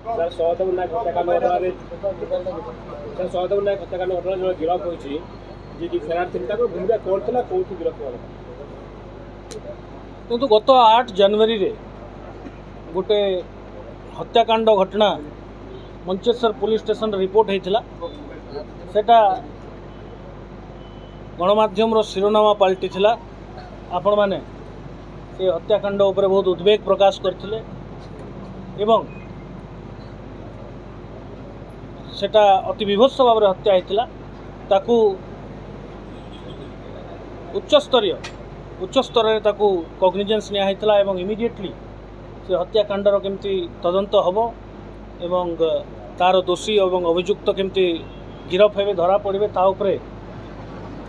Sir Sahdev नायक हत्याकांड घटना sir Sahdev नायक हत्याकांड घटना जो गिरफ होती जी फेरार थी भूमिका कौन था कौन गिरफ हुआ किंतु गत 8 जनवरी रे गोटे हत्याकांड घटना मंचेश्वर पुलिस स्टेशन रिपोर्ट होता सेटा गणमाध्यम शिरोनामा पलटि आपण मैंने से हत्याकांड उपर बहुत उद्वेग प्रकाश करथिले एवं सेटा अति विभत्स भाव में हत्या होता ताकू उच्च स्तर कग्निजेन्स निया एवं इमिडिएटली से हत्याकांडर केमती तदंत हम एवं तार दोषी एवं अभियुक्त केमती गिरफ हे धरा पड़े ता उपरे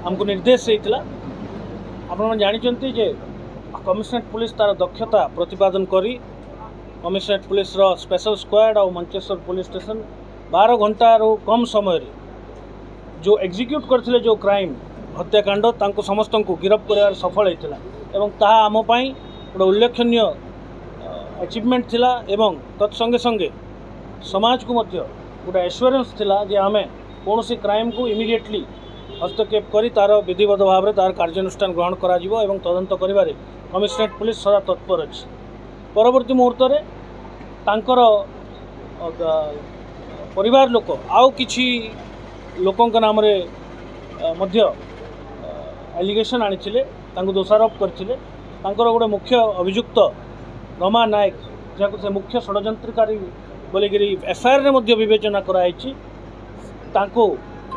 हमको निर्देश होता आपण जानते जे कमिशनरेट पुलिस तार दक्षता प्रतिपादन करी कमिशनरेट पुलिस रो स्पेशल स्क्वाड और मंचेश्वर पुलिस स्टेशन 12 घंटा रो कम समय रे जो एग्जीक्यूट करथिले जो क्राइम हत्याकांड तांको समस्त को गिरफ कर सफल होता एवं ताहा आम पाई गोटे उल्लेखनीय अचिवमेंट थिला एवं तत्संगे संगे समाज को मध्य गोटे एश्योरेंस थिला जे आमे कौन क्राइम को इमिडिएटली हस्तक्षेप करी तार विधिवत भाव में तार कार्यानुष्ठान ग्रहण करा जिवो एवं तदंत करिबारे कमिशनरेट पुलिस सदा तत्पर अछि। परवर्ती मुहूर्त रे तांकर परिवार लोक आउ किछि लोकंक नाम रे मध्य एलिगेशन आनिथिले तांको दोषारोप करथिले तांकर गोटे मुख्य अभियुक्त रमा नायक जहाँ से मुख्य षड्यंत्रकारी बोलिकी एफआईआर रे मध्य विवेचना कराई तांको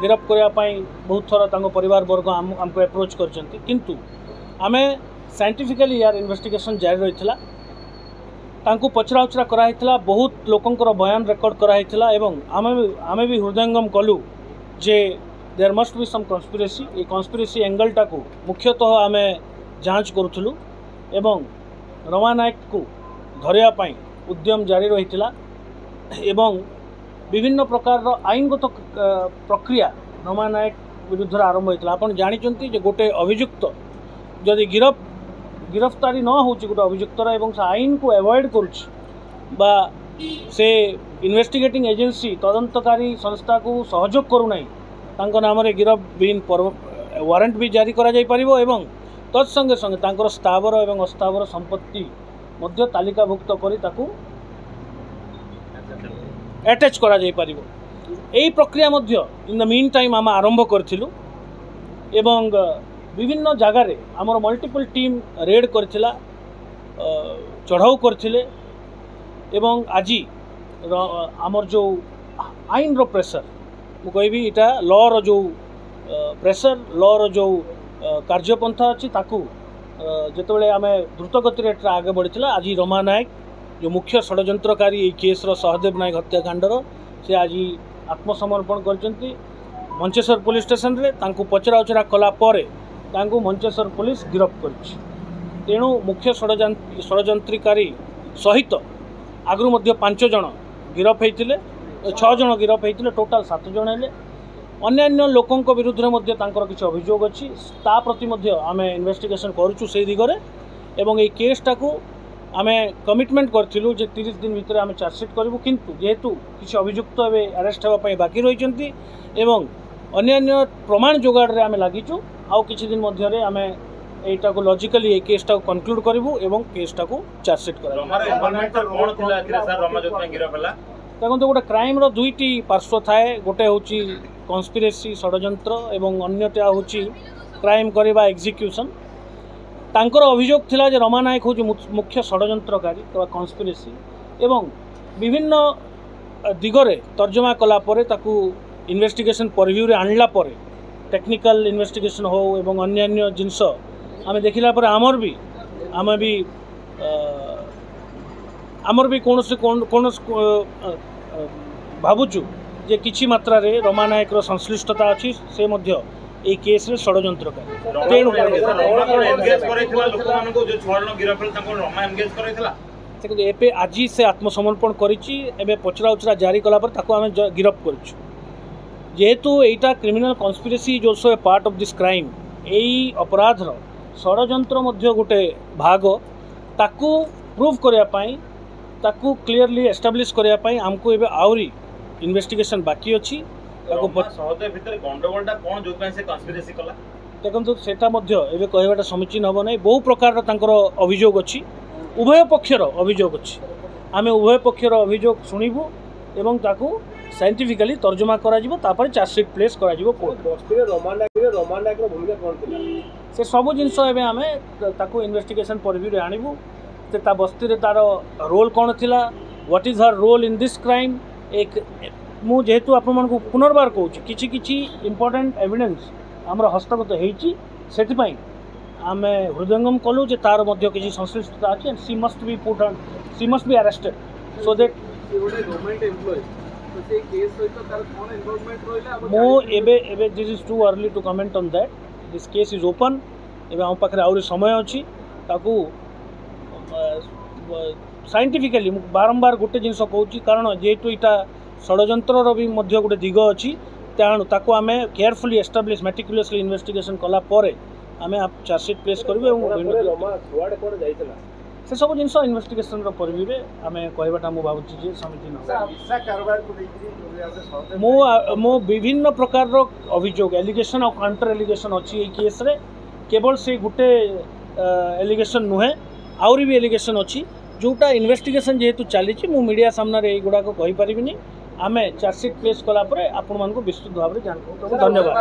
गिरफ करने बहुत थर तांको परिवार वर्ग आमको एप्रोच करछंती किंतु आमे साइंटिफिकली यार इन्वेस्टिगेशन जारी रही तांको पचरा उचरा कराइथिला बहुत लोकंकर बयान रेकर्ड कराइथिला एवं आमे भी हृदयंगम कलु जे there must be some conspiracy a conspiracy angle टाको मुख्यतः आमे जांच करूथलु एवं रमा नायक को धरिया पाई उद्यम जारी रहिथिला एवं विभिन्न प्रकार आईनगत प्रक्रिया रमा नायक विरुद्ध आरंभ होता आपन जानी गोटे अभियुक्त जदि गिरफ्तारी न हो गोटे अभियुक्तर एवं से आईन को एवॉइड करुच्ची से इन्वेस्टिगेटिंग एजेंसी तदंतकारी संस्था को सहयोग करूना तांको नाम रे गिरफ बिन वारंट भी जारी करा जाई परिबो एवं तत्संगे संगे तांकर स्थावर एवं अस्थावर संपत्ति मध्य तालिकाभुक्त करी ताकू अटैच करा जाई परिबो एई प्रक्रिया मध्य इन द मीन टाइम आम आरंभ करथिलु एवं विभिन्न जगार आमर मल्टीपल टीम रेड करथिला चढ़ाऊ करथिले एवं आज आमर जो आईन रो प्रेशर मु कहबी इटा लॉ रो जो प्रेशर लॉ रो जो कार्यपंथा अच्छी ताकू जेतबेले आमे द्रुत गति आगे बढ़िथिला आज रमा नायक जो मुख्य षड्यंत्रकारी ये केस रो सहदेव नायक हत्याकांडर से आज आत्मसमर्पण करचंती मंचेश्वर पुलिस स्टेशन रे तांको पचरा उचरा कला परे तांको मंचेश्वर पुलिस गिरफ करछि तेणु मुख्य षड्यंत्रकारी सहित आगु मध्य 5 जन गिरफ होइतिले 6 जन गिरफ होइतिले टोटाल 7 जन हेले अन्य लोकंक विरुद्ध में मध्य तांकर किछि अभियोग अछि ता प्रति मध्य आमे इन्वेस्टिगेशन करूछु से दिगरे एवं ए केसटा को आमे कमिटमेंट करथिलु जे 30 दिन भितर आमे चार्जशीट करिवु किंतु जेहेतु किछि अभियुक्त एबे अरेस्ट हेबा पई बाकी रहिचंती एवं अन्य प्रमाण जोगाड़ रे आमे लागिचु आउ किछि दिन मध्य रे आमे एटा को लॉजिकली ए केसटा को कंक्लूड करिवु एवं केसटा को चार्जशीट करबु। रमार इन्वॉल्वमेंट कोन थिला एथिरे सर रमा जो गिरफ हला देखो गोटे क्राइम रो दुईटी पार्श्व थाए गोटे होची कन्स्पिरेसी षड्यंत्र एवं अन्यटा होची क्राइम करबा एग्जीक्यूशन तांकर अभियोग थिला जे रमा नायक होची मुख्य षड्यंत्रकारी अथवा कन्स्पिरेसी एवं विभिन्न दिगरे तर्जमा कला परे ताकू इन्वेस्टिगेशन परव्यू रे आणला परे टेक्निकल इन्वेस्टिगेशन हो एवं अन्य जिनस आमे देखिला परे आमर भी कौन भावुचु जे किछि मात्रा रे रमा नायक रो संश्लिष्टता अछि से मध्य ए केस रे षड्यंत्रकारी तेणु एंगेज करैथिला लोक मानको जो छडन गिरफ तांको रमा एंगेज करैथिला देखो एपे आज से आत्मसमर्पण करिछि एबे पचरा उचरा जारी कला पर ताको आमे गिरफ करछु जेहेतु एटा criminal conspiracy is also a part of this crime एई अपराध रो षड्यंत्र मध्य गोटे भाग ताकू प्रूव करिया पई ताकू क्लीयरली एस्टाब्लिश करने पाई आमको एबे आउरी इन्वेस्टिगेशन बाकी अछि ताकू सहदय भितर गंडगोलटा कोन जो से कन्स्पिरेसी कला देखो सेटा मध्य एबे कहबाटा समीचीन हबो नै बहु प्रकार तांकर अभियोग अछि उभय पक्षर अभियोग अछि आमे उभय पक्षर अभियोग सुनिबु एवं ताकू साइंटिफिकली तर्जमा करा जिवो तापर चार्जशीट प्लेस करा जिवो कोर्ट बस्ती रमान नायक भूमिका कौन थिला से सब जिनस एबे आमे ताकू इन्वेस्टिगेशन परव्यू रे आनिबु से ता बस्ती रे तार रोल कौन थिला what is her role in this crime एक मु जेहेतु आपण मन को पुनर्बार कहूँ किछि किछि इंपोर्टेंट एविडेंस आमर हस्तगत होईची सेति पई आमे हृदयंगम कलु जे तार मध्य किछि संश्लिष्टता अछि and she must be arrested so that government employ तो से केस सहित तार कोन इन्वॉल्वमेंट रहिला मो एबे this is too early to comment on that this case is open एबे हम पाखरे आउरी समय अछि ताकू साइंटिफिकली बारंबार गोटे जिनस कहूँ कारण जेहेतु इटा षड्यंत्र भी मध्य गोटे दिग अच्छी तेणु ताकू आम केयरफुली एस्टाब्लिश मेटिकुलसली इन्वेस्टिगेशन कला परे आमे चार्जशीट प्लेस करूँ से सब जिनस इन्वेस्टिगेशन परव्यू रे आमे कहबाटा मु भाबुची जे समीचीन मो विभिन्न प्रकार अभियोग एलिगेशन और काउंटर एलिगेशन अच्छी ये केस रे केवल से गोटे एलिगेशन नुहे आउरी भी एलिगेशन अच्छी जोटा इन्वेस्टिगेशन जेहेतु चली मु मीडिया सामने युवा कही पारिनी आमे चार्जशीट प्लेस कला आपण मानक विस्तृत भाव में जानकारी धन्यवाद।